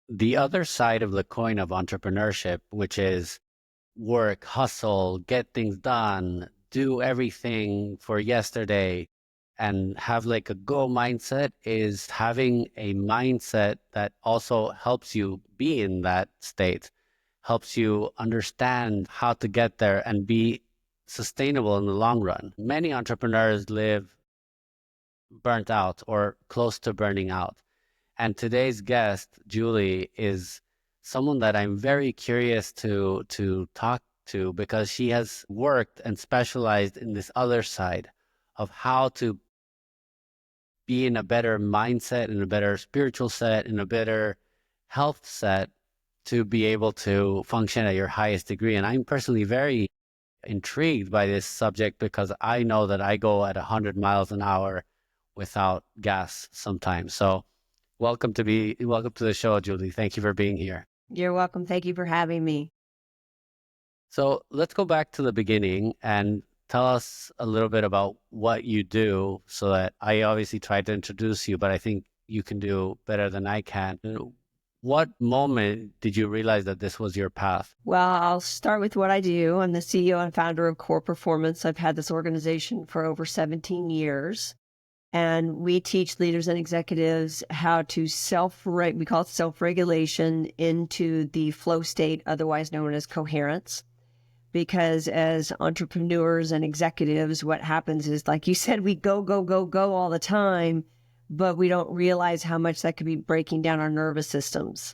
the other side of the coin of entrepreneurship, which is work, hustle, get things done, do everything for yesterday, and have like a go mindset, is having a mindset that also helps you be in that state, helps you understand how to get there and be sustainable in the long run. Many entrepreneurs live burnt out or close to burning out. And today's guest, Julie, is someone that I'm very curious to talk to, because she has worked and specialized in this other side of how to be in a better mindset, in a better spiritual set, in a better health set, to be able to function at your highest degree. And I'm personally very intrigued by this subject, because I know that I go at 100 miles an hour without gas sometimes. So welcome to the show, Julie. Thank you for being here. You're welcome. Thank you for having me. So let's go back to the beginning and tell us a little bit about what you do, so that I obviously tried to introduce you, but I think you can do better than I can. What moment did you realize that this was your path? Well, I'll start with what I do. I'm the CEO and founder of Core Performance. I've had this organization for over 17 years. And we teach leaders and executives how to we call it self-regulation, into the flow state, otherwise known as coherence. Because as entrepreneurs and executives, what happens is, like you said, we go, go, go, go all the time, but we don't realize how much that could be breaking down our nervous systems.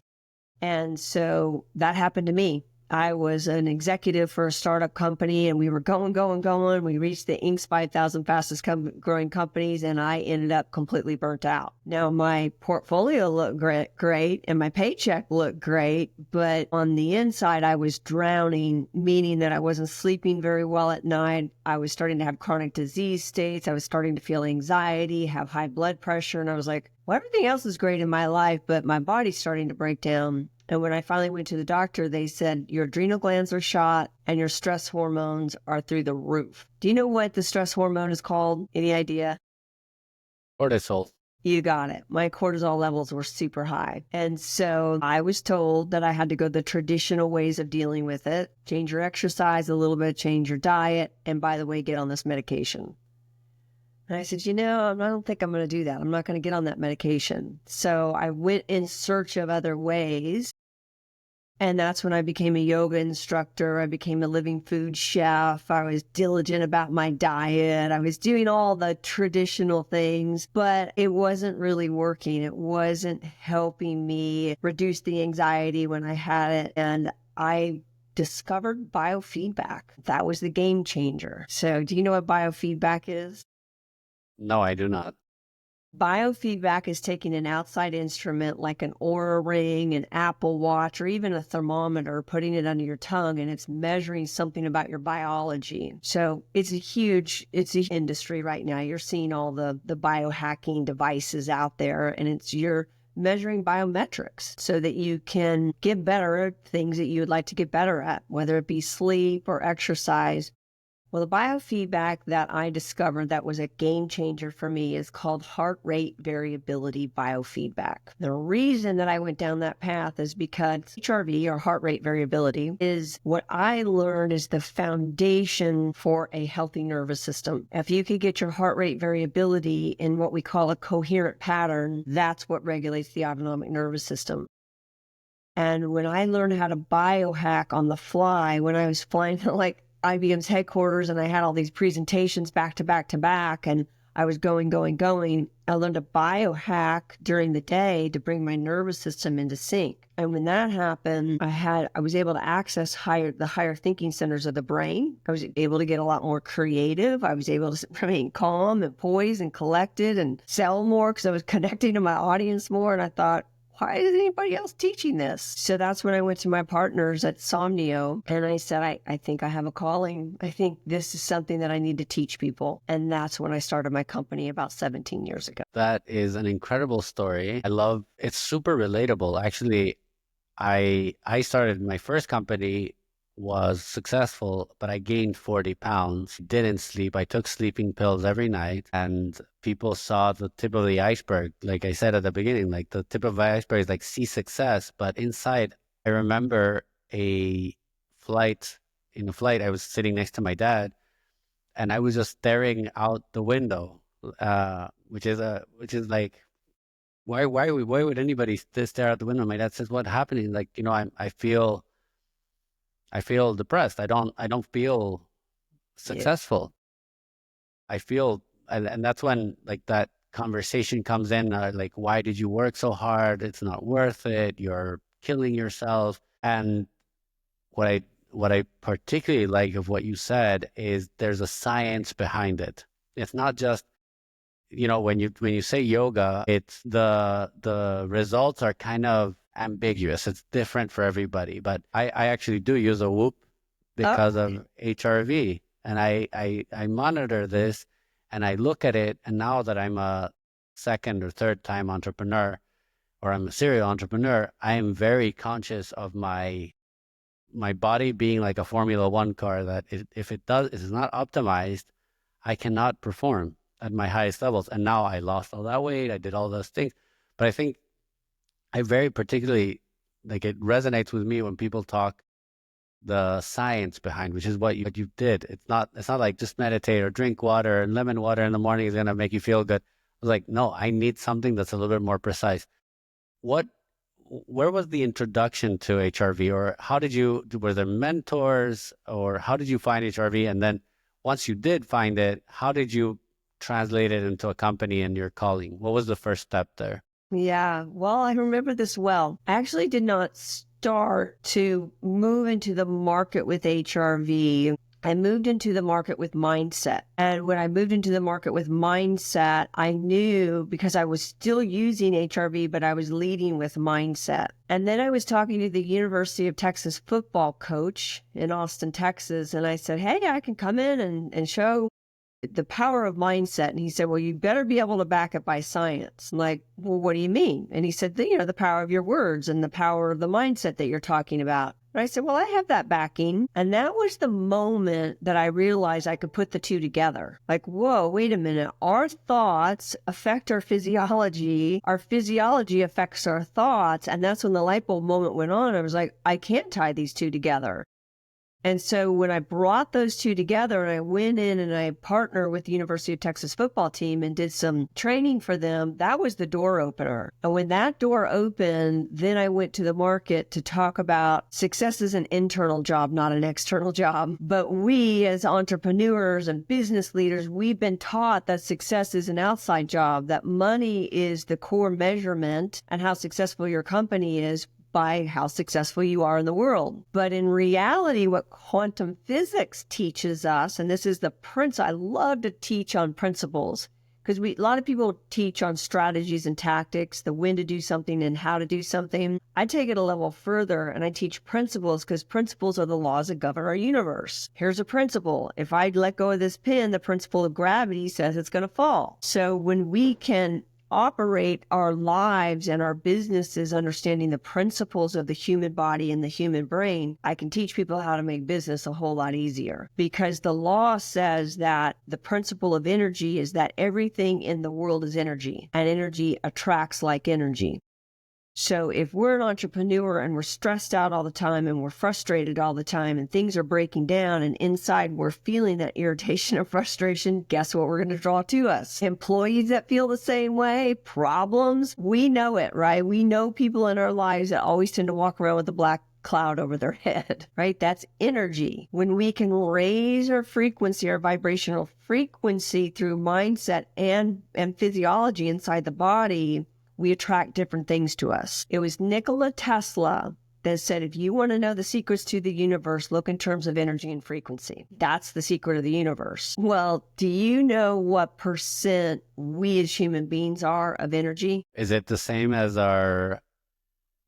And so that happened to me. I was an executive for a startup company, and we were going, going, going. We reached the Inc.'s 5,000 fastest growing companies, and I ended up completely burnt out. Now, my portfolio looked great, and my paycheck looked great, but on the inside, I was drowning, meaning that I wasn't sleeping very well at night. I was starting to have chronic disease states. I was starting to feel anxiety, have high blood pressure, and I was like, well, everything else is great in my life, but my body's starting to break down. And when I finally went to the doctor, they said, your adrenal glands are shot and your stress hormones are through the roof. Do you know what the stress hormone is called? Any idea? Cortisol. You got it. My cortisol levels were super high. And so I was told that I had to go the traditional ways of dealing with it. Change your exercise a little bit, change your diet, and by the way, get on this medication. And I said, I don't think I'm going to do that. I'm not going to get on that medication. So I went in search of other ways. And that's when I became a yoga instructor. I became a living food chef. I was diligent about my diet. I was doing all the traditional things, but it wasn't really working. It wasn't helping me reduce the anxiety when I had it. And I discovered biofeedback. That was the game changer. So do you know what biofeedback is? No, I do not. Biofeedback is taking an outside instrument like an Oura Ring, an Apple Watch, or even a thermometer, putting it under your tongue, and it's measuring something about your biology. So it's a huge industry right now. You're seeing all the biohacking devices out there, and you're measuring biometrics so that you can get better at things that you would like to get better at, whether it be sleep or exercise. Well, the biofeedback that I discovered that was a game changer for me is called heart rate variability biofeedback. The reason that I went down that path is because HRV, or heart rate variability, is what I learned is the foundation for a healthy nervous system. If you could get your heart rate variability in what we call a coherent pattern, that's what regulates the autonomic nervous system. And when I learned how to biohack on the fly, when I was flying to IBM's headquarters and I had all these presentations back to back to back, and I was going. I learned to biohack during the day to bring my nervous system into sync. And when that happened, I was able to access the higher thinking centers of the brain. I was able to get a lot more creative. I was able to remain calm and poised and collected and sell more because I was connecting to my audience more. And I thought, why is anybody else teaching this? So that's when I went to my partners at Somnio and I said, I think I have a calling. I think this is something that I need to teach people. And that's when I started my company about 17 years ago. That is an incredible story. It's super relatable. Actually, I started my first company was successful, but I gained 40 pounds, didn't sleep. I took sleeping pills every night, and people saw the tip of the iceberg. Like I said at the beginning, like the tip of the iceberg is like see success, but inside, I remember a flight, in a flight, I was sitting next to my dad, and I was just staring out the window, which is like, why would anybody stare out the window? My dad says, "What happening?" Like, I feel depressed. I don't feel Yeah. successful. I feel, and that's when like that conversation comes in, like, why did you work so hard? It's not worth it. You're killing yourself. And what I what I particularly like of what you said is there's a science behind it. It's not just, when you say yoga, it's the results are kind of ambiguous. It's different for everybody. But I actually do use a Whoop Oh, because of HRV. And I monitor this and I look at it. And now that I'm a second or third time entrepreneur, or I'm a serial entrepreneur, I am very conscious of my body being like a Formula One car that if it is not optimized, I cannot perform at my highest levels. And now I lost all that weight. I did all those things. But I think I very particularly, like, it resonates with me when people talk the science behind, which is what you did. It's not like just meditate or drink water and lemon water in the morning is going to make you feel good. I was like, no, I need something that's a little bit more precise. What, where was the introduction to HRV, or were there mentors, or how did you find HRV? And then once you did find it, how did you translate it into a company and your calling? What was the first step there? yeah. Well, I remember this well. I actually did not start to move into the market with HRV. I moved into the market with mindset. And when I moved into the market with mindset, I knew because I was still using HRV, but I was leading with mindset. And then I was talking to the University of Texas football coach in Austin, Texas. And I said, hey, I can come in and show the power of mindset. And he said, well, you better be able to back it by science. I'm like, well, what do you mean? And he said, the power of your words and the power of the mindset that you're talking about. And I said, well, I have that backing. And that was the moment that I realized I could put the two together. Like, whoa, wait a minute. Our thoughts affect our physiology. Our physiology affects our thoughts. And that's when the light bulb moment went on. I was like, I can't tie these two together. And so when I brought those two together and I went in and I partnered with the University of Texas football team and did some training for them, that was the door opener. And when that door opened, then I went to the market to talk about success is an internal job, not an external job. But we as entrepreneurs and business leaders, we've been taught that success is an outside job, that money is the core measurement and how successful your company is by how successful you are in the world. But in reality, what quantum physics teaches us, and this is I love to teach on principles because a lot of people teach on strategies and tactics, the when to do something and how to do something. I take it a level further and I teach principles because principles are the laws that govern our universe. Here's a principle. If I let go of this pin, the principle of gravity says it's going to fall. So when we can operate our lives and our businesses understanding the principles of the human body and the human brain, I can teach people how to make business a whole lot easier because the law says that the principle of energy is that everything in the world is energy and energy attracts like energy. So if we're an entrepreneur and we're stressed out all the time and we're frustrated all the time and things are breaking down and inside we're feeling that irritation and frustration, guess what we're going to draw to us? Employees that feel the same way, problems. We know it, right? We know people in our lives that always tend to walk around with a black cloud over their head, right? That's energy. When we can raise our frequency, our vibrational frequency through mindset and physiology inside the body, we attract different things to us. It was Nikola Tesla that said, if you want to know the secrets to the universe, look in terms of energy and frequency. That's the secret of the universe. Well, do you know what percent we as human beings are of energy? Is it the same as our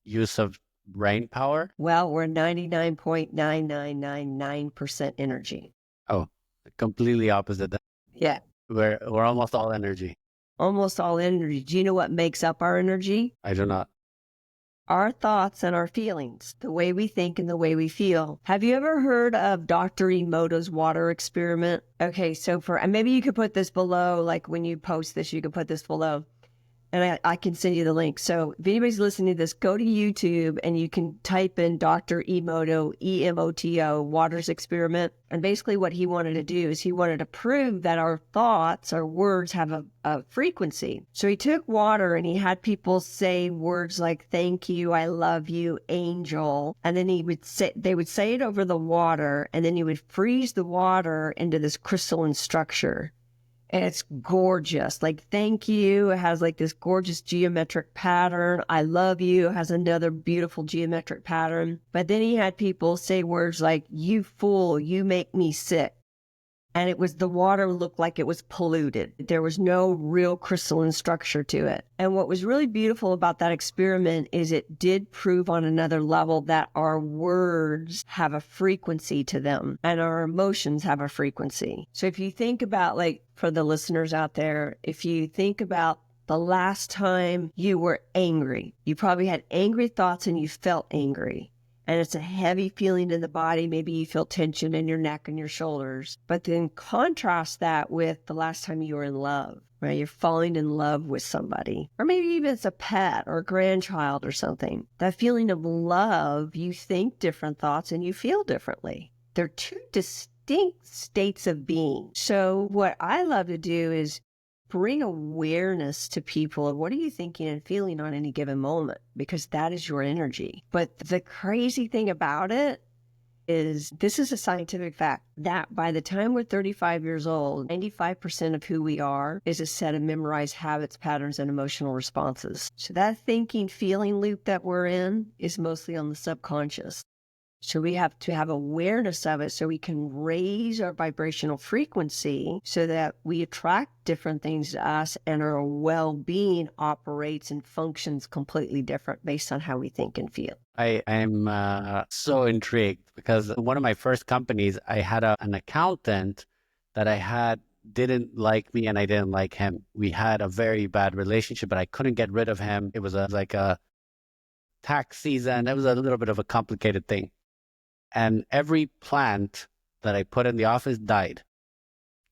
use of brain power? Well, we're 99.9999% energy. Oh, completely opposite. Yeah. We're almost all energy. Almost all energy. Do you know what makes up our energy? I do not. Our thoughts and our feelings, the way we think and the way we feel. Have you ever heard of Dr. Emoto's water experiment? Okay, so and maybe you could put this below, like when you post this, you can put this below. And I can send you the link. So if anybody's listening to this, go to YouTube and you can type in Dr. Emoto, EMOTO, Waters Experiment. And basically what he wanted to do is he wanted to prove that our thoughts, our words have a frequency. So he took water and he had people say words like, thank you, I love you, angel. And then they would say it over the water, and then he would freeze the water into this crystalline structure. And it's gorgeous. Like, thank you. It has like this gorgeous geometric pattern. I love you. It has another beautiful geometric pattern. But then he had people say words like, you fool, you make me sick. And the water looked like it was polluted. There was no real crystalline structure to it. And what was really beautiful about that experiment is it did prove on another level that our words have a frequency to them and our emotions have a frequency. So if you think about, like, for the listeners out there, if you think about the last time you were angry, you probably had angry thoughts and you felt angry. And it's a heavy feeling in the body. Maybe you feel tension in your neck and your shoulders. But then contrast that with the last time you were in love, right? You're falling in love with somebody. Or maybe even it's a pet or a grandchild or something. That feeling of love, you think different thoughts and you feel differently. They're two distinct states of being. So what I love to do is bring awareness to people of what are you thinking and feeling on any given moment, because that is your energy. But the crazy thing about it is, this is a scientific fact, that by the time we're 35 years old, 95% of who we are is a set of memorized habits, patterns, and emotional responses. So that thinking, feeling loop that we're in is mostly on the subconscious. So we have to have awareness of it so we can raise our vibrational frequency so that we attract different things to us and our well-being operates and functions completely different based on how we think and feel. I am so intrigued because one of my first companies, I had an accountant that I had didn't like me and I didn't like him. We had a very bad relationship, but I couldn't get rid of him. It was like a tax season. It was a little bit of a complicated thing. And every plant that I put in the office died.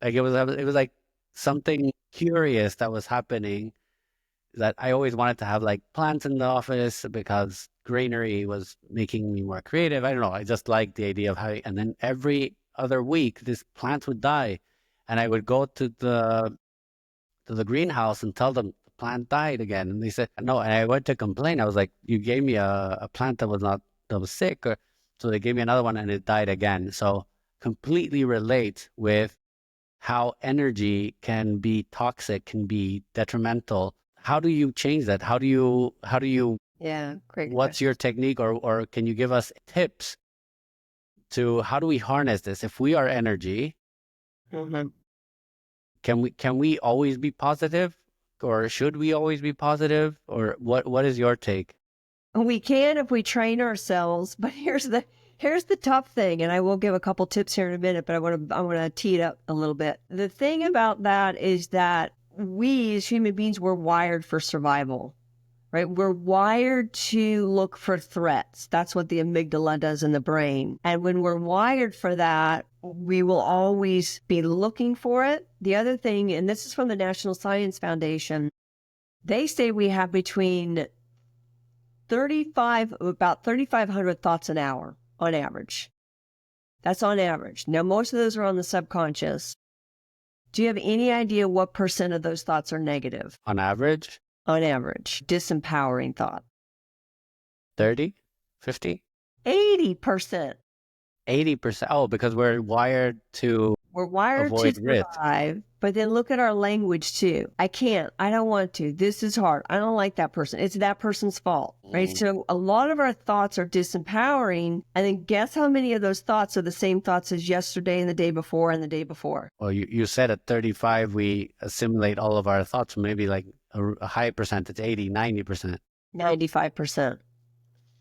Like it was like something curious that was happening, that I always wanted to have like plants in the office because greenery was making me more creative. I don't know. I just liked the idea of how, and then every other week this plant would die. And I would go to the greenhouse and tell them the plant died again. And they said, no. And I went to complain. I was like, you gave me a plant that was sick, or so they gave me another one and it died again. So completely relate with how energy can be toxic, can be detrimental. How do you change that? How do you, Yeah, great what's question. your technique, or can you give us tips to how do we harness this? If we are energy, Mm-hmm. can we always be positive, or should we always be positive, or what is your take? We can if we train ourselves, but here's the tough thing, and I will give a couple tips here in a minute, but I want to tee it up a little bit. The thing about that is that we as human beings, we're wired for survival, right? We're wired to look for threats. That's what the amygdala does in the brain. And when we're wired for that, we will always be looking for it. The other thing, and this is from the National Science Foundation, they say we have between about 3,500 thoughts an hour on average. That's on average. Now, most of those are on the subconscious. Do you have any idea what percent of those thoughts are negative? On average, On average, disempowering thought. 30, 50, 80%. 80%. Oh, because we're wired to We're wired to avoid risk. survive, but then look at our language too. I can't. I don't want to. This is hard. I don't like that person. It's that person's fault, right? So a lot of our thoughts are disempowering. And then guess how many of those thoughts are the same thoughts as yesterday and the day before and the day before? Well, you said at 35, we assimilate all of our thoughts, maybe like a high percentage, 80, 90%. 95%.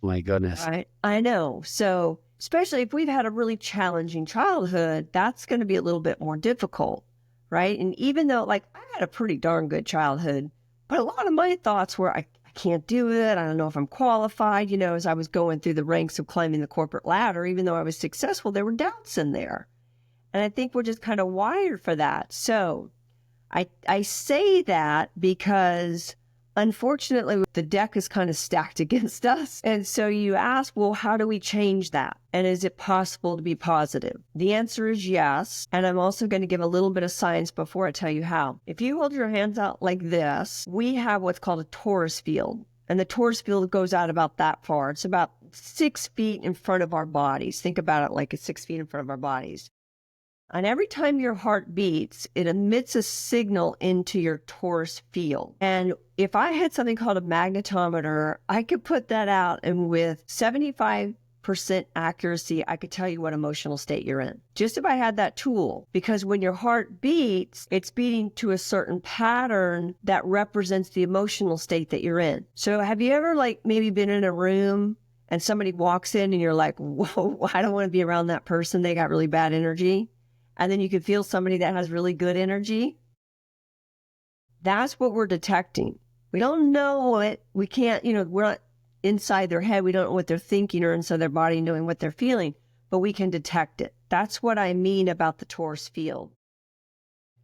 My goodness. Right? I know. So especially if we've had a really challenging childhood, that's going to be a little bit more difficult, right? And even though, like, I had a pretty darn good childhood, but a lot of my thoughts were, I can't do it. I don't know if I'm qualified. You know, as I was going through the ranks of climbing the corporate ladder, even though I was successful, there were doubts in there. And I think we're just kind of wired for that. So I say that because unfortunately the deck is kind of stacked against us. And so you ask, well, how do we change that? And is it possible to be positive? The answer is yes. And I'm also going to give a little bit of science before I tell you how. If you hold your hands out like this, we have what's called a torus field. And the torus field goes out about that far. It's about 6 feet in front of our bodies. Think about it like it's 6 feet in front of our bodies. And every time your heart beats, it emits a signal into your torus field. And if I had something called a magnetometer, I could put that out, and with 75% accuracy, I could tell you what emotional state you're in. Just if I had that tool, because when your heart beats, it's beating to a certain pattern that represents the emotional state that you're in. So have you ever maybe been in a room and somebody walks in and you're like, whoa, I don't want to be around that person. They got really bad energy. And then you can feel somebody that has really good energy. That's what we're detecting. We don't know it. We can't, we're not inside their head. We don't know what they're thinking or inside their body knowing what they're feeling, but we can detect it. That's what I mean about the torus field.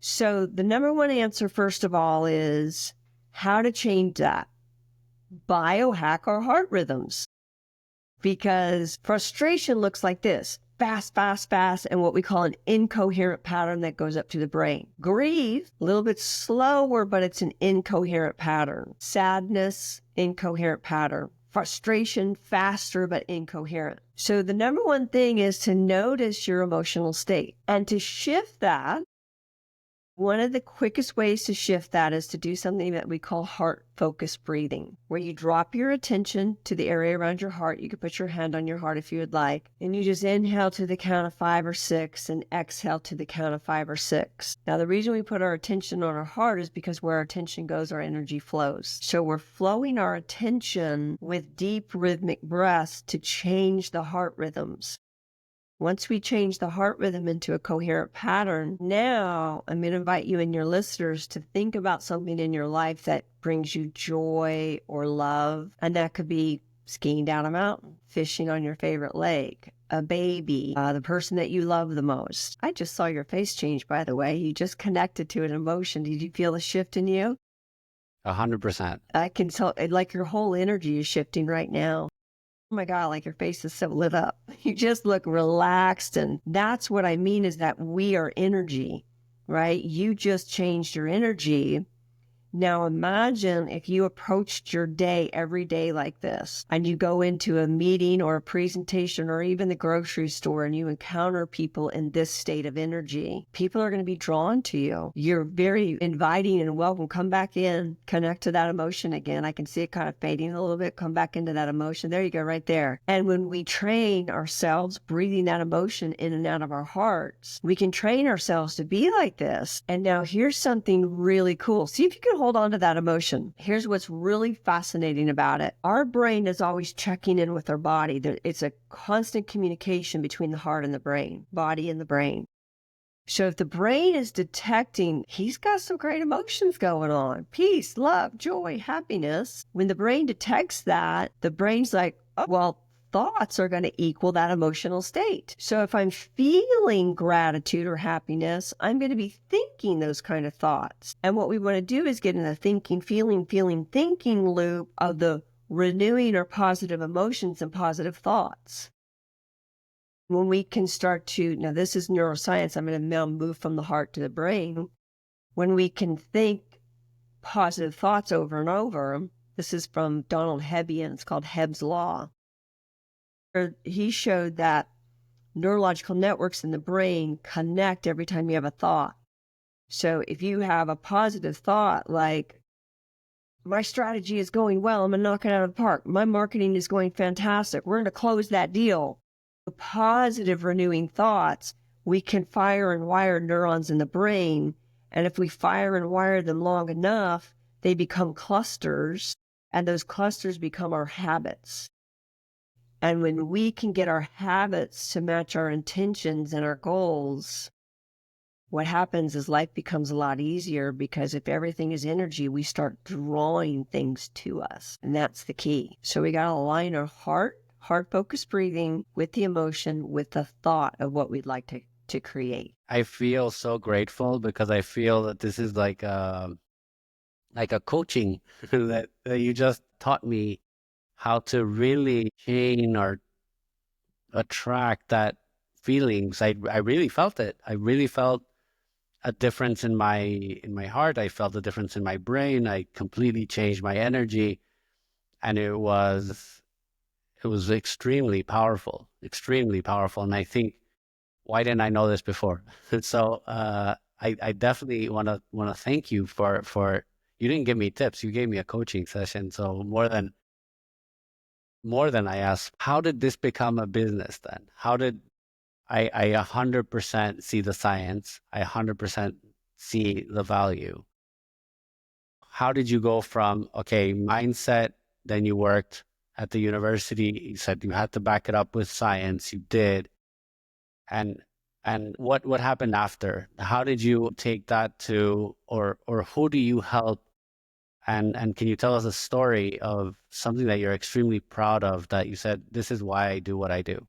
So the number one answer, first of all, is how to change that. Biohack our heart rhythms. Because frustration looks like this. Fast, fast, fast, and what we call an incoherent pattern that goes up to the brain. Grief, a little bit slower, but it's an incoherent pattern. Sadness, incoherent pattern. Frustration, faster, but incoherent. So the number one thing is to notice your emotional state. And to shift that, one of the quickest ways to shift that is to do something that we call heart-focused breathing, where you drop your attention to the area around your heart. You can put your hand on your heart if you would like, and you just inhale to the count of 5 or 6 and exhale to the count of 5 or 6. Now, the reason we put our attention on our heart is because where our attention goes, our energy flows. So we're flowing our attention with deep rhythmic breaths to change the heart rhythms. Once we change the heart rhythm into a coherent pattern, now I'm going to invite you and your listeners to think about something in your life that brings you joy or love. And that could be skiing down a mountain, fishing on your favorite lake, a baby, the person that you love the most. I just saw your face change, by the way. You just connected to an emotion. Did you feel a shift in you? 100%. I can tell, like your whole energy is shifting right now. Oh my God, like your face is so lit up. You just look relaxed. And that's what I mean is that we are energy, right? You just changed your energy. Now imagine if you approached your day every day like this, and you go into a meeting or a presentation or even the grocery store and you encounter people in this state of energy. People are going to be drawn to you. You're very inviting and welcome. Come back in, connect to that emotion again. I can see it kind of fading a little bit. Come back into that emotion. There you go, right there. And when we train ourselves breathing that emotion in and out of our hearts, we can train ourselves to be like this. And now here's something really cool. See if you can hold on to that emotion. Here's what's really fascinating about it. Our brain is always checking in with our body. It's a constant communication between the heart and the brain, body and the brain. So if the brain is detecting, he's got some great emotions going on, peace, love, joy, happiness. When the brain detects that, the brain's like, oh, well, thoughts are going to equal that emotional state. So if I'm feeling gratitude or happiness, I'm going to be thinking those kind of thoughts. And what we want to do is get in the thinking, feeling, thinking loop of the renewing or positive emotions and positive thoughts. When we can start to, now this is neuroscience, I'm going to now move from the heart to the brain. When we can think positive thoughts over and over, this is from Donald Hebbian, it's called Hebb's Law. He showed that neurological networks in the brain connect every time you have a thought. So if you have a positive thought like, my strategy is going well, I'm going to knock it out of the park, my marketing is going fantastic, we're going to close that deal. The positive renewing thoughts, we can fire and wire neurons in the brain. And if we fire and wire them long enough, they become clusters, and those clusters become our habits. And when we can get our habits to match our intentions and our goals, what happens is life becomes a lot easier because if everything is energy, we start drawing things to us. And that's the key. So we got to align our heart-focused breathing with the emotion, with the thought of what we'd like to create. I feel so grateful because I feel that this is like a coaching that you just taught me how to really chain or attract that feelings. I really felt it. I really felt a difference in my heart. I felt a difference in my brain. I completely changed my energy, and it was extremely powerful, extremely powerful. And I think, why didn't I know this before? So I definitely want to thank you for you didn't give me tips. You gave me a coaching session. So more than I asked, how did this become a business then? How did I 100% see the science? I 100% see the value. How did you go from, okay, mindset, then you worked at the university, you said you had to back it up with science, you did. And what happened after? How did you take that to, or who do you help? And can you tell us a story of something that you're extremely proud of that you said, this is why I do what I do?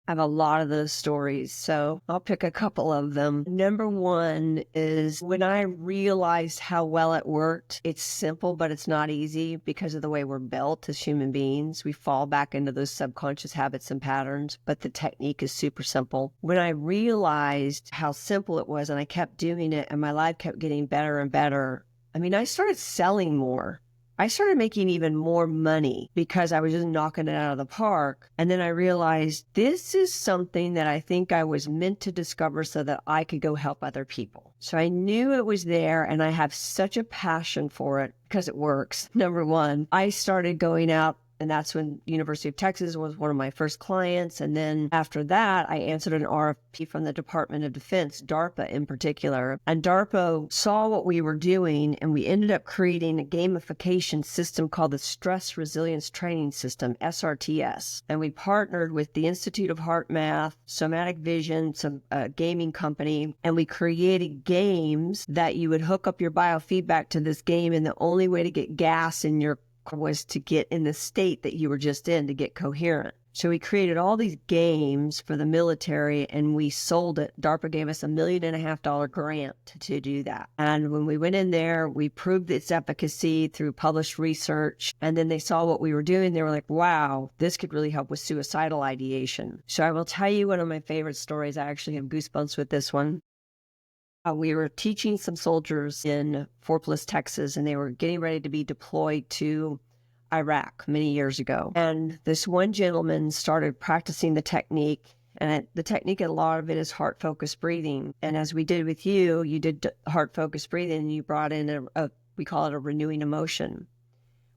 I have a lot of those stories, so I'll pick a couple of them. Number one is when I realized how well it worked. It's simple, but it's not easy because of the way we're built as human beings. We fall back into those subconscious habits and patterns, but the technique is super simple. When I realized how simple it was and I kept doing it and my life kept getting better and better, I started selling more. I started making even more money because I was just knocking it out of the park. And then I realized this is something that I think I was meant to discover so that I could go help other people. So I knew it was there and I have such a passion for it because it works. Number one, I started going out, and that's when University of Texas was one of my first clients. And then after that, I answered an RFP from the Department of Defense, DARPA in particular. And DARPA saw what we were doing, and we ended up creating a gamification system called the Stress Resilience Training System, SRTS. And we partnered with the Institute of Heart Math, Somatic Vision, some gaming company, and we created games that you would hook up your biofeedback to this game. And the only way to get gas in your was to get in the state that you were just in to get coherent. So we created all these games for the military and we sold it. DARPA gave us $1.5 million grant to do that. And when we went in there, we proved its efficacy through published research. And then they saw what we were doing. They were like, wow, this could really help with suicidal ideation. So I will tell you one of my favorite stories. I actually have goosebumps with this one. We were teaching some soldiers in Fort Bliss, Texas, and they were getting ready to be deployed to Iraq many years ago. And this one gentleman started practicing the technique. And the technique, a lot of it is heart-focused breathing. And as we did with you, you did heart-focused breathing, and you brought in we call it a renewing emotion.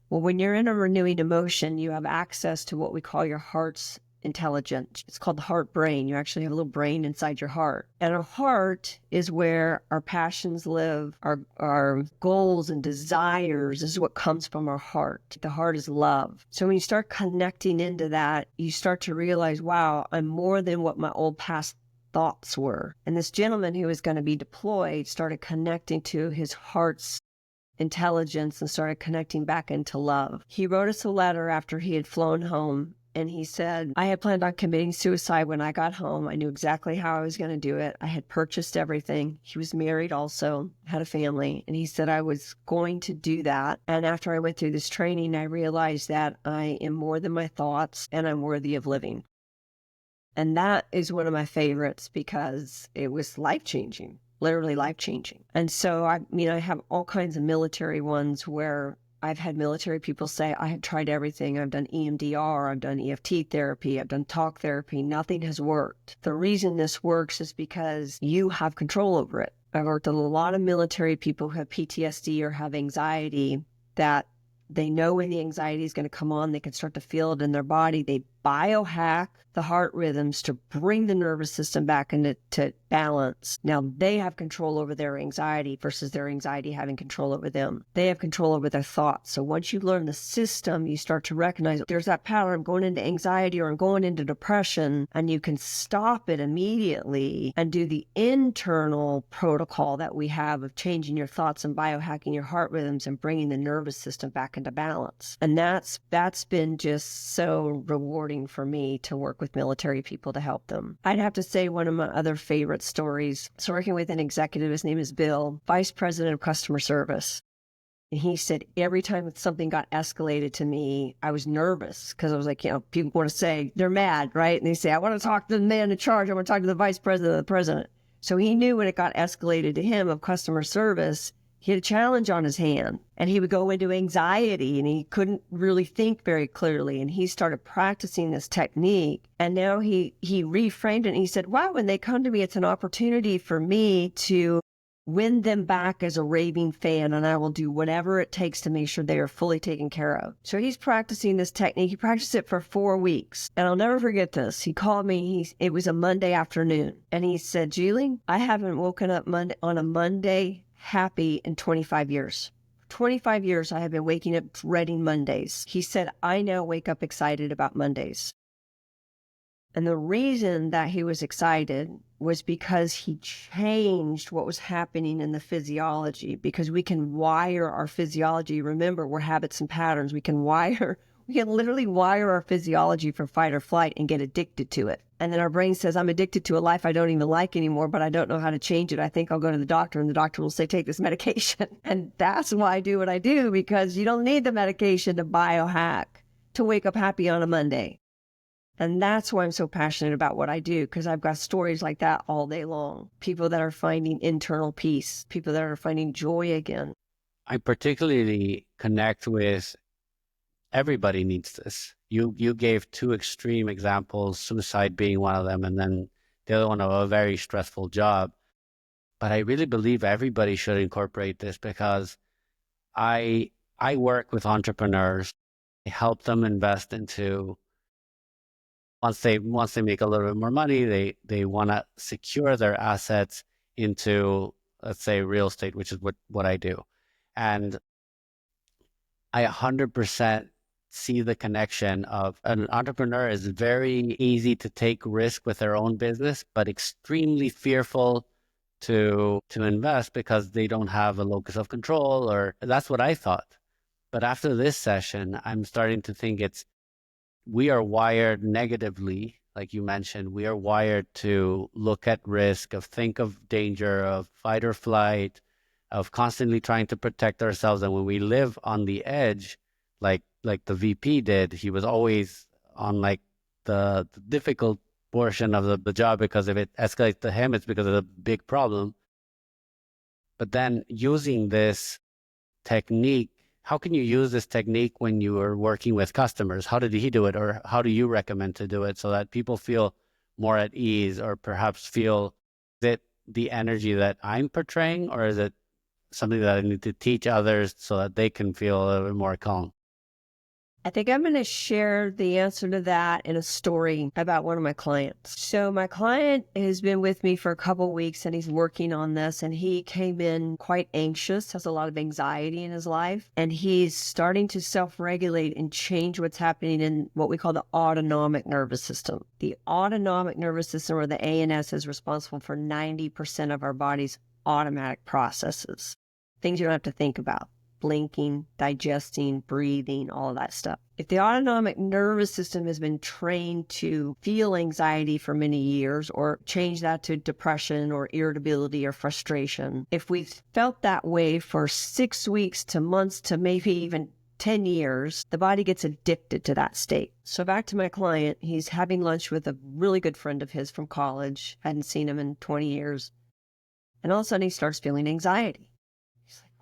Well, when you're in a renewing emotion, you have access to what we call your heart's intelligence. It's called the heart brain. You actually have a little brain inside your heart. And our heart is where our passions live, our goals and desires. This is what comes from our heart. The heart is love. So when you start connecting into that, you start to realize, wow, I'm more than what my old past thoughts were. And this gentleman who was going to be deployed started connecting to his heart's intelligence and started connecting back into love. He wrote us a letter after he had flown home. And he said, I had planned on committing suicide when I got home. I knew exactly how I was going to do it. I had purchased everything. He was married also, had a family. And he said I was going to do that. And after I went through this training, I realized that I am more than my thoughts and I'm worthy of living. And that is one of my favorites because it was life-changing, literally life-changing. And so, I have all kinds of military ones where I've had military people say, I have tried everything. I've done EMDR, I've done EFT therapy, I've done talk therapy. Nothing has worked. The reason this works is because you have control over it. I've worked with a lot of military people who have PTSD or have anxiety that they know when the anxiety is going to come on. They can start to feel it in their body. They biohack the heart rhythms to bring the nervous system back into balance. Now they have control over their anxiety versus their anxiety having control over them. They have control over their thoughts. So once you learn the system, you start to recognize there's that pattern. I'm going into anxiety or I'm going into depression, and you can stop it immediately and do the internal protocol that we have of changing your thoughts and biohacking your heart rhythms and bringing the nervous system back into balance. And that's been just so rewarding for me to work with military people to help them. I'd have to say one of my other favorite stories is working with an executive. His name is Bill, Vice President of Customer Service. And he said every time something got escalated to me, I was nervous because I was like, people want to say they're mad, right? And they say, I want to talk to the man in charge. I want to talk to the vice president of the president. So he knew when it got escalated to him of customer service, he had a challenge on his hand, and he would go into anxiety and he couldn't really think very clearly. And he started practicing this technique, and now he reframed it and he said, wow, when they come to me, it's an opportunity for me to win them back as a raving fan, and I will do whatever it takes to make sure they are fully taken care of. So he's practicing this technique. He practiced it for 4 weeks, and I'll never forget this. He called me. It was a Monday afternoon, and he said, Julie, I haven't woken up on a Monday happy in 25 years. 25 years I have been waking up dreading Mondays. He said, I now wake up excited about Mondays. And the reason that he was excited was because he changed what was happening in the physiology, because we can wire our physiology. Remember, we're habits and patterns. We can literally wire our physiology for fight or flight and get addicted to it. And then our brain says, I'm addicted to a life I don't even like anymore, but I don't know how to change it. I think I'll go to the doctor, and the doctor will say, take this medication. And that's why I do what I do, because you don't need the medication to biohack, to wake up happy on a Monday. And that's why I'm so passionate about what I do, because I've got stories like that all day long. People that are finding internal peace, people that are finding joy again. I particularly connect with everybody needs this. You gave 2 extreme examples, suicide being one of them, and then the other one of a very stressful job. But I really believe everybody should incorporate this, because I work with entrepreneurs. I help them invest into, once they make a little bit more money, they want to secure their assets into, let's say, real estate, which is what I do. And I 100% see the connection of an entrepreneur is very easy to take risk with their own business, but extremely fearful to invest because they don't have a locus of control, or that's what I thought. But after this session, I'm starting to think we are wired negatively. Like you mentioned, we are wired to look at risk, of think of danger, of fight or flight, of constantly trying to protect ourselves. And when we live on the edge, like the VP did, he was always on like the difficult portion of the job, because if it escalates to him, it's because of a big problem. But then using this technique, how can you use this technique when you are working with customers? How did he do it, or how do you recommend to do it so that people feel more at ease, or perhaps feel that the energy that I'm portraying, or is it something that I need to teach others so that they can feel a little bit more calm? I think I'm going to share the answer to that in a story about one of my clients. So my client has been with me for a couple of weeks, and he's working on this, and he came in quite anxious, has a lot of anxiety in his life, and he's starting to self-regulate and change what's happening in what we call the autonomic nervous system. The autonomic nervous system, or the ANS, is responsible for 90% of our body's automatic processes, things you don't have to think about. Blinking, digesting, breathing, all of that stuff. If the autonomic nervous system has been trained to feel anxiety for many years, or change that to depression or irritability or frustration, if we've felt that way for 6 weeks to months to maybe even 10 years, the body gets addicted to that state. So back to my client, he's having lunch with a really good friend of his from college, hadn't seen him in 20 years. And all of a sudden he starts feeling anxiety.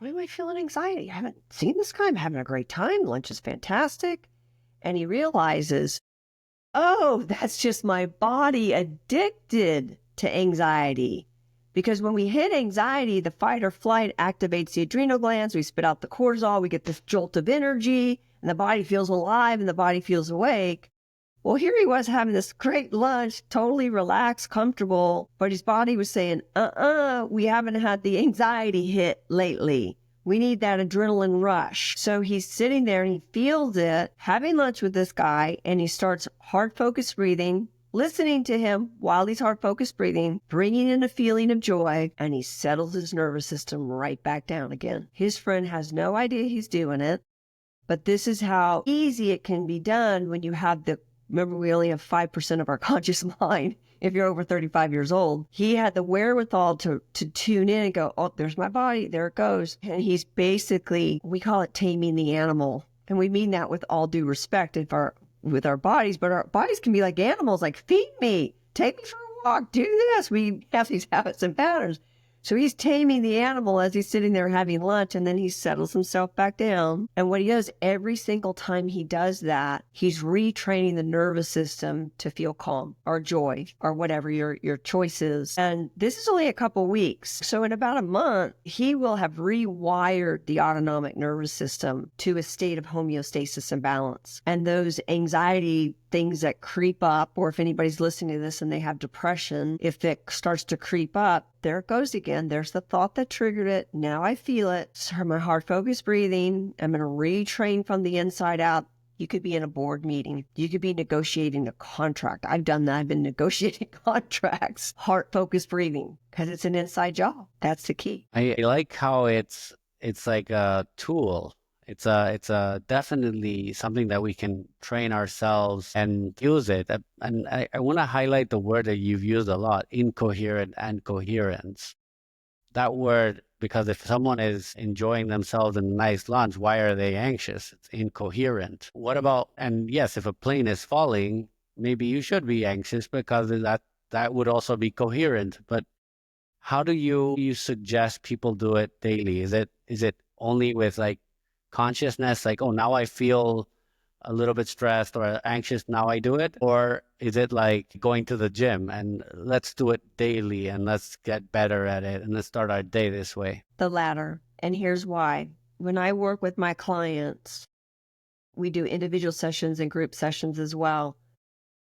Why am I feeling anxiety? I haven't seen this guy. I'm having a great time. Lunch is fantastic. And he realizes, oh, that's just my body addicted to anxiety. Because when we hit anxiety, the fight or flight activates the adrenal glands. We spit out the cortisol. We get this jolt of energy, and the body feels alive and the body feels awake. Well, here he was having this great lunch, totally relaxed, comfortable, but his body was saying, we haven't had the anxiety hit lately. We need that adrenaline rush. So he's sitting there and he feels it, having lunch with this guy, and he starts hard focused breathing, listening to him while he's hard focused breathing, bringing in a feeling of joy, and he settles his nervous system right back down again. His friend has no idea he's doing it, but this is how easy it can be done when you have remember, we only have 5% of our conscious mind if you're over 35 years old. He had the wherewithal to tune in and go, oh, there's my body. There it goes. And he's basically, we call it taming the animal. And we mean that with all due respect with our bodies, but our bodies can be like animals, like feed me, take me for a walk, do this. We have these habits and patterns. So he's taming the animal as he's sitting there having lunch, and then he settles himself back down. And what he does every single time he does that, he's retraining the nervous system to feel calm or joy or whatever your choice is. And this is only a couple weeks. So in about a month, he will have rewired the autonomic nervous system to a state of homeostasis and balance. And those anxiety things that creep up, or if anybody's listening to this and they have depression, if it starts to creep up, there it goes again. There's the thought that triggered it. Now I feel it. So my hard focused breathing, I'm going to retrain from the inside out. You could be in a board meeting. You could be negotiating a contract. I've done that. I've been negotiating contracts. Heart focused breathing, because it's an inside job. That's the key. I like how it's like a tool. It's a definitely something that we can train ourselves and use it. And I want to highlight the word that you've used a lot, incoherent and coherence. That word, because if someone is enjoying themselves in a nice lunch, why are they anxious? It's incoherent. What about, and yes, if a plane is falling, maybe you should be anxious because that would also be coherent. But how do you suggest people do it daily? Is it only with like consciousness, like, oh, now I feel a little bit stressed or anxious, now I do it? Or is it like going to the gym and let's do it daily and let's get better at it and let's start our day this way? The latter. And here's why. When I work with my clients, we do individual sessions and group sessions as well.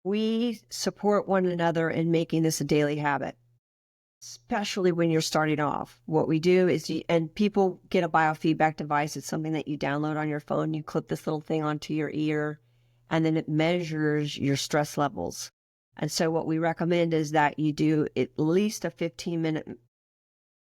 We support one another in making this a daily habit, especially when you're starting off. What we do is, and people get a biofeedback device. It's something that you download on your phone. You clip this little thing onto your ear, and then it measures your stress levels. And so what we recommend is that you do at least a 15-minute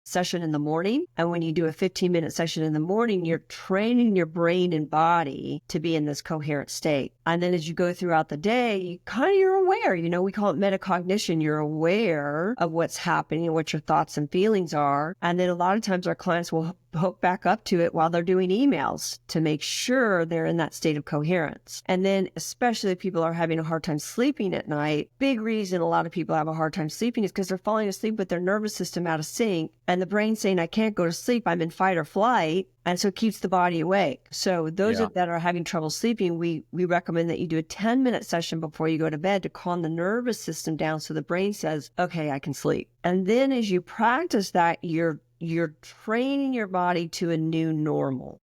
session in the morning. And when you do a 15-minute session in the morning, you're training your brain and body to be in this coherent state. And then as you go throughout the day, you're aware, we call it metacognition. You're aware of what's happening and what your thoughts and feelings are. And then a lot of times our clients will hook back up to it while they're doing emails to make sure they're in that state of coherence. And then especially if people are having a hard time sleeping at night, big reason a lot of people have a hard time sleeping is because they're falling asleep with their nervous system out of sync and the brain saying, I can't go to sleep, I'm in fight or flight. And so it keeps the body awake. So those that are having trouble sleeping, we recommend that you do a 10-minute session before you go to bed to calm the nervous system down so the brain says, okay, I can sleep. And then as you practice that, you're training your body to a new normal,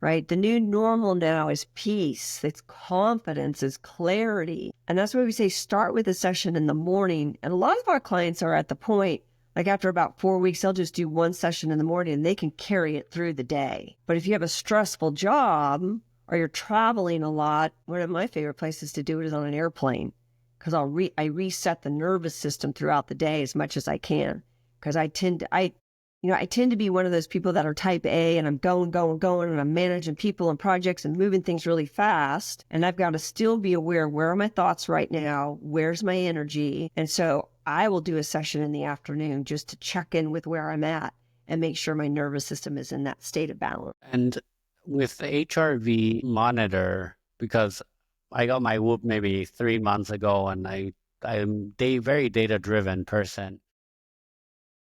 right? The new normal now is peace, it's confidence, it's clarity. And that's why we say start with a session in the morning. And a lot of our clients are at the point, like after about 4 weeks, they'll just do one session in the morning and they can carry it through the day. But if you have a stressful job or you're traveling a lot, one of my favorite places to do it is on an airplane, because I reset the nervous system throughout the day as much as I can. Because I tend to be one of those people that are type A, and I'm going, and I'm managing people and projects and moving things really fast. And I've got to still be aware, where are my thoughts right now? Where's my energy? And so I will do a session in the afternoon just to check in with where I'm at and make sure my nervous system is in that state of balance. And with the HRV monitor, because I got my Whoop maybe 3 months ago, and I'm a very data-driven person.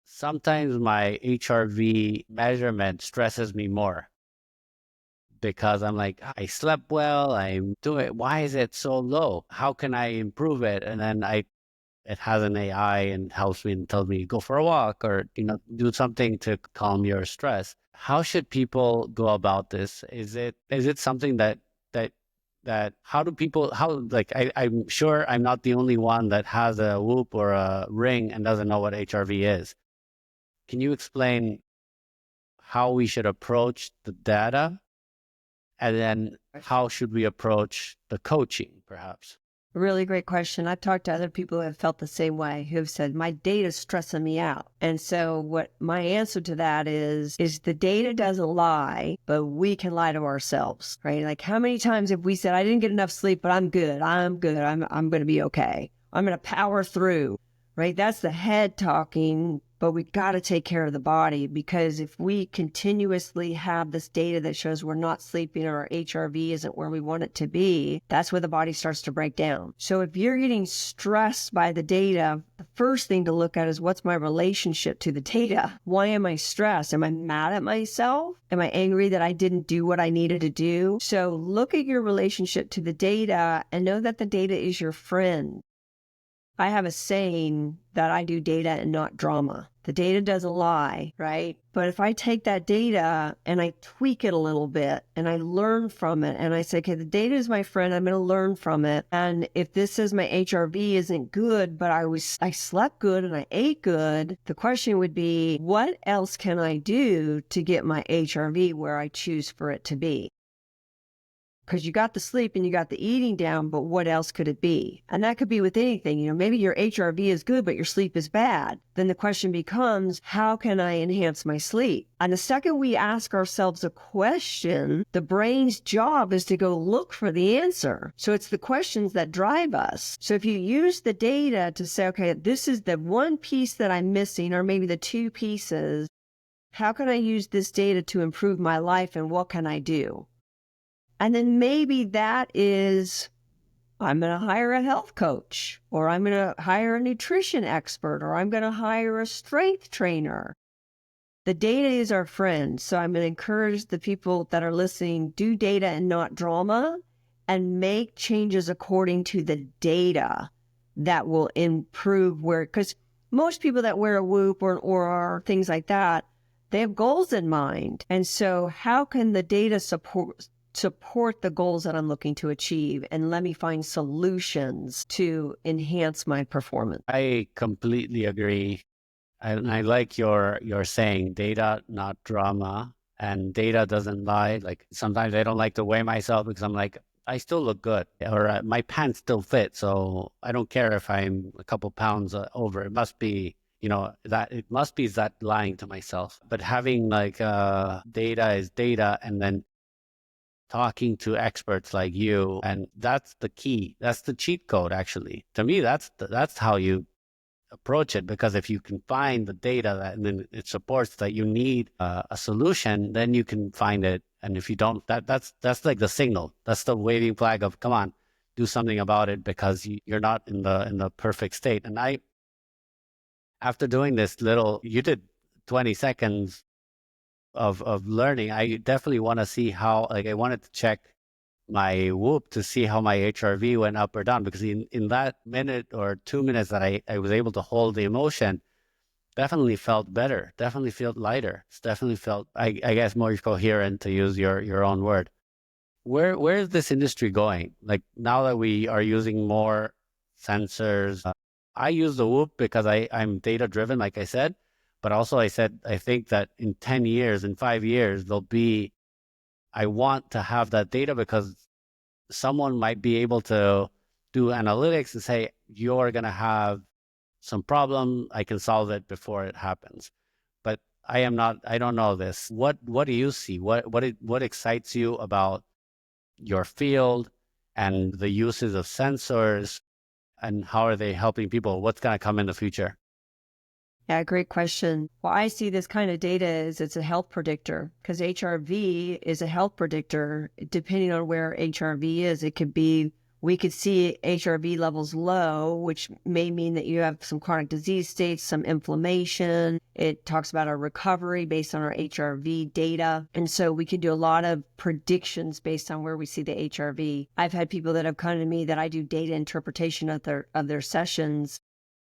Sometimes my HRV measurement stresses me more because I'm like, I slept well, I'm doing it. Why is it so low? How can I improve it? And then it has an AI and helps me and tells me go for a walk or, do something to calm your stress. How should people go about this? Is it something that that how do people, I'm sure I'm not the only one that has a Whoop or a Ring and doesn't know what HRV is. Can you explain how we should approach the data, and then how should we approach the coaching, perhaps? Really great question. I've talked to other people who have felt the same way, who have said, my data's stressing me out. And so what my answer to that is the data doesn't lie, but we can lie to ourselves, right? Like, how many times have we said, I didn't get enough sleep, but I'm good. I'm good. I'm going to be okay. I'm going to power through, right? That's the head talking, but we got to take care of the body, because if we continuously have this data that shows we're not sleeping or our HRV isn't where we want it to be, that's where the body starts to break down. So if you're getting stressed by the data, the first thing to look at is, what's my relationship to the data? Why am I stressed? Am I mad at myself? Am I angry that I didn't do what I needed to do? So look at your relationship to the data and know that the data is your friend. I have a saying that I do data and not drama. The data doesn't lie, right? But if I take that data and I tweak it a little bit and I learn from it and I say, okay, the data is my friend, I'm going to learn from it. And if this says my HRV isn't good, but I slept good and I ate good, the question would be, what else can I do to get my HRV where I choose for it to be? Because you got the sleep and you got the eating down, but what else could it be? And that could be with anything. You know, maybe your HRV is good, but your sleep is bad. Then the question becomes, how can I enhance my sleep? And the second we ask ourselves a question, the brain's job is to go look for the answer. So it's the questions that drive us. So if you use the data to say, okay, this is the one piece that I'm missing, or maybe the two pieces, how can I use this data to improve my life, and what can I do? And then maybe that is, I'm going to hire a health coach, or I'm going to hire a nutrition expert, or I'm going to hire a strength trainer. The data is our friend. So I'm going to encourage the people that are listening, do data and not drama, and make changes according to the data that will improve because most people that wear a Whoop or an Aura, things like that, they have goals in mind. And so how can the data support the goals that I'm looking to achieve, and let me find solutions to enhance my performance? I completely agree. And I like your saying, data, not drama, and data doesn't lie. Like, sometimes I don't like to weigh myself because I'm like, I still look good, or my pants still fit. So I don't care if I'm a couple pounds over. It must be, that lying to myself. But having data is data, and then talking to experts like you, and that's the key. That's the cheat code, actually. To me, that's how you approach it, because if you can find the data and then it supports that you need a solution, then you can find it. And if you don't, that's like the signal. That's the waving flag of, come on, do something about it, because you're not in the perfect state. And after doing this you did 20 seconds of learning, I definitely want to see how, I wanted to check my Whoop to see how my HRV went up or down, because in that minute or 2 minutes that I was able to hold the emotion, definitely felt better, definitely felt lighter. It's definitely felt, I guess, more coherent, to use your own word. Where is this industry going? Like, now that we are using more sensors, I use the Whoop because I'm data driven, like I said, but also I think that in 10 years, in 5 years, I want to have that data, because someone might be able to do analytics and say, you're going to have some problem, I can solve it before it happens. But I don't know this. What do you see? What excites you about your field and the uses of sensors, and how are they helping people? What's going to come in the future? Yeah, great question. Well, I see this kind of data as it's a health predictor, because HRV is a health predictor. Depending on where HRV is, it could be, we could see HRV levels low, which may mean that you have some chronic disease states, some inflammation. It talks about our recovery based on our HRV data. And so we can do a lot of predictions based on where we see the HRV. I've had people that have come to me that I do data interpretation of their sessions.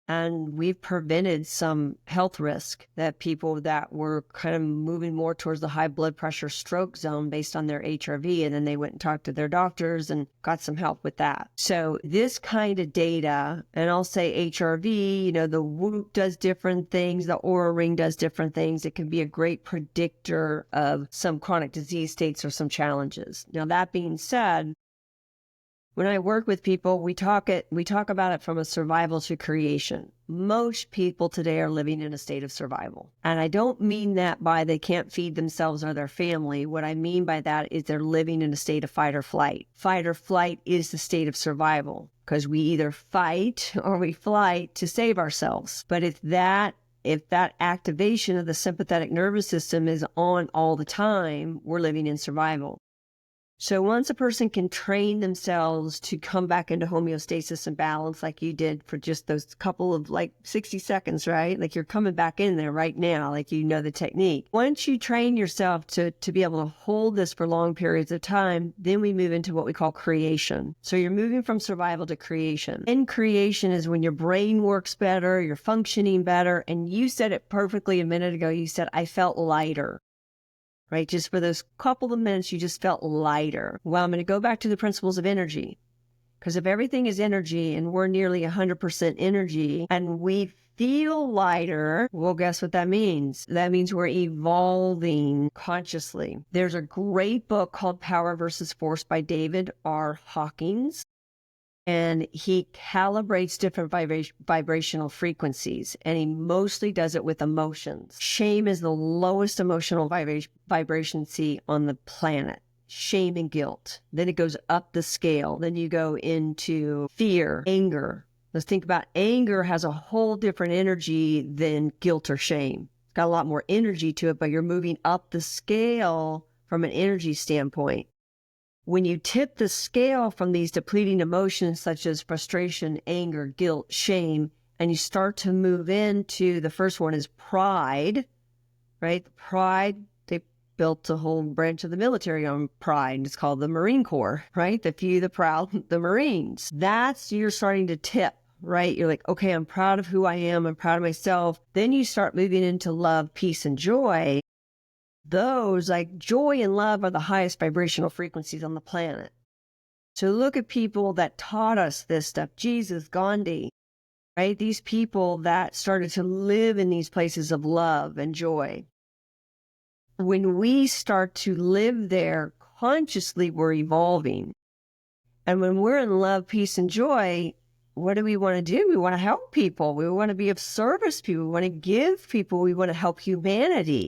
And we've prevented some health risk that people that were kind of moving more towards the high blood pressure stroke zone based on their HRV. And then they went and talked to their doctors and got some help with that. So this kind of data, and I'll say HRV, the Whoop does different things. The Oura Ring does different things. It can be a great predictor of some chronic disease states or some challenges. Now, that being said, when I work with people, we talk about it from a survival to creation. Most people today are living in a state of survival. And I don't mean that by they can't feed themselves or their family. What I mean by that is they're living in a state of fight or flight. Fight or flight is the state of survival because we either fight or we flight to save ourselves. But if that activation of the sympathetic nervous system is on all the time, we're living in survival. So once a person can train themselves to come back into homeostasis and balance like you did for just those couple of 60 seconds, right? Like you're coming back in there right now, like the technique. Once you train yourself to be able to hold this for long periods of time, then we move into what we call creation. So you're moving from survival to creation. And creation is when your brain works better, you're functioning better. And you said it perfectly a minute ago. You said, I felt lighter. Right? Just for those couple of minutes, you just felt lighter. Well, I'm going to go back to the principles of energy. Because if everything is energy and we're nearly 100% energy and we feel lighter, well, guess what that means? That means we're evolving consciously. There's a great book called Power versus Force by David R. Hawkins. And he calibrates different vibrational frequencies, and he mostly does it with emotions. Shame is the lowest emotional vibration on the planet. Shame and guilt. Then it goes up the scale. Then you go into fear, anger. Let's think about anger has a whole different energy than guilt or shame. It's got a lot more energy to it, but you're moving up the scale from an energy standpoint. When you tip the scale from these depleting emotions such as frustration, anger, guilt, shame, and you start to move into the first one is pride, right? Pride, they built a whole branch of the military on pride. It's called the Marine Corps, right? The few, the proud, the Marines. You're starting to tip, right? You're like, okay, I'm proud of who I am. I'm proud of myself. Then you start moving into love, peace, and joy. Those, like joy and love, are the highest vibrational frequencies on the planet. So look at people that taught us this stuff. Jesus, Gandhi, right? These people that started to live in these places of love and joy. When we start to live there consciously, we're evolving. And when we're in love, peace, and joy, what do we want to do? We want to help people. We want to be of service to people. We want to give people. We want to help humanity.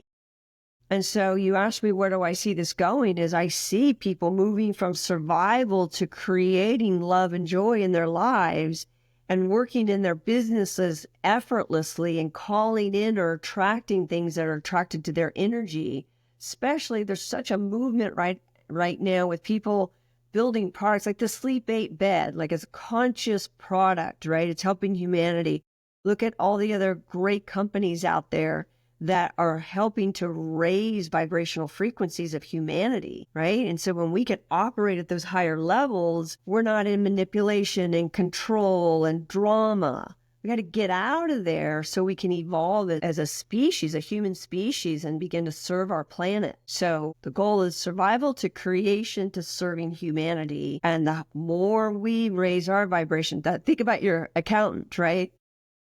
And so you asked me, where do I see this going? Is I see people moving from survival to creating love and joy in their lives and working in their businesses effortlessly and calling in or attracting things that are attracted to their energy. Especially, there's such a movement right now with people building products like the Sleep 8 bed, like it's a conscious product, right? It's helping humanity. Look at all the other great companies out there that are helping to raise vibrational frequencies of humanity, right? And so when we can operate at those higher levels, we're not in manipulation and control and drama. We got to get out of there so we can evolve as a species, a human species, and begin to serve our planet. So the goal is survival to creation to serving humanity. And the more we raise our vibration, think about your accountant, right?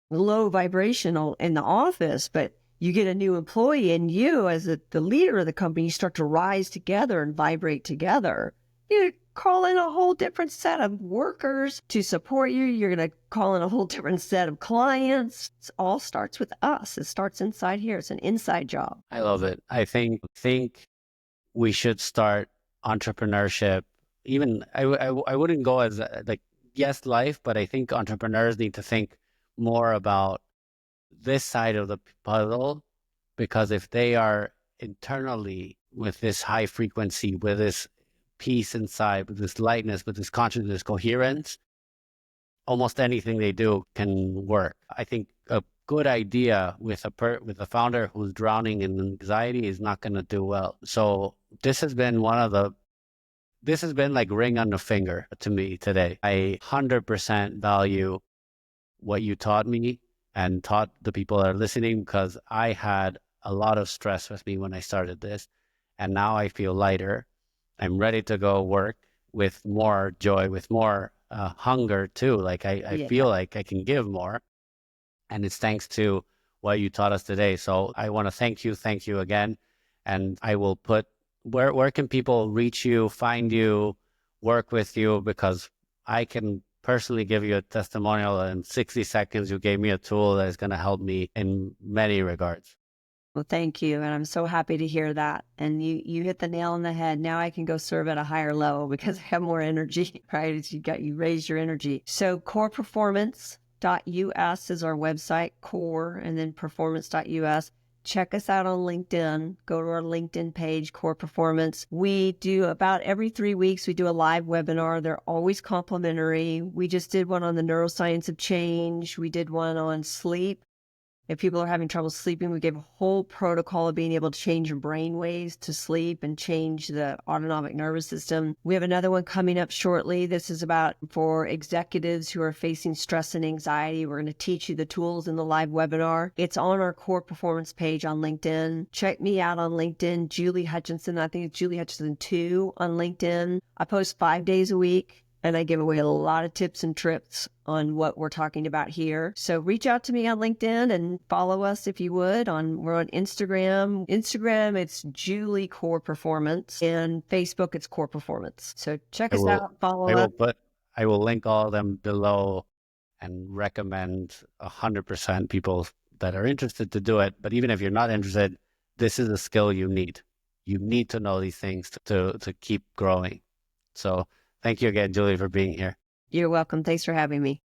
Low vibrational in the office, but you get a new employee and you, as the leader of the company, you start to rise together and vibrate together. You call in a whole different set of workers to support you. You're going to call in a whole different set of clients. It all starts with us. It starts inside here. It's an inside job. I love it. I think we should start entrepreneurship. Even I wouldn't go as yes, life, but I think entrepreneurs need to think more about this side of the puzzle, because if they are internally with this high frequency, with this peace inside, with this lightness, with this consciousness, coherence, almost anything they do can work. I think a good idea with a founder who's drowning in anxiety is not going to do well. So this has been like ring on the finger to me today. I 100% value what you taught me. and taught the people that are listening, because I had a lot of stress with me when I started this. And now I feel lighter. I'm ready to go work with more joy, with more hunger too. Like I Yeah. feel like I can give more. And it's thanks to what you taught us today. So I want to thank you again. And I will put, where can people reach you, find you, work with you? Because I can personally give you a testimonial. In 60 seconds, you gave me a tool that is going to help me in many regards. Well, thank you. And I'm so happy to hear that. And you hit the nail on the head. Now I can go serve at a higher level because I have more energy, right? As you raised your energy. So coreperformance.us is our website, core, and then performance.us. Check us out on LinkedIn. Go to our LinkedIn page, Core Performance. We do about every 3 weeks, we do a live webinar. They're always complimentary. We just did one on the neuroscience of change. We did one on sleep. If people are having trouble sleeping, we gave a whole protocol of being able to change your brain waves to sleep and change the autonomic nervous system. We have another one coming up shortly. This is about for executives who are facing stress and anxiety. We're going to teach you the tools in the live webinar. It's on our Core Performance page on LinkedIn. Check me out on LinkedIn, Julie Hutchinson. I think it's Julie Hutchinson 2 on LinkedIn. I post 5 days a week. And I give away a lot of tips and tricks on what we're talking about here. So reach out to me on LinkedIn and follow us if you would. We're on Instagram. Instagram, it's Julie Core Performance, and Facebook, it's Core Performance. So check I us will, out, follow I us. will put, I will link all of them below and recommend 100% people that are interested to do it. But even if you're not interested, this is a skill you need. You need to know these things to keep growing. So thank you again, Julie, for being here. You're welcome. Thanks for having me.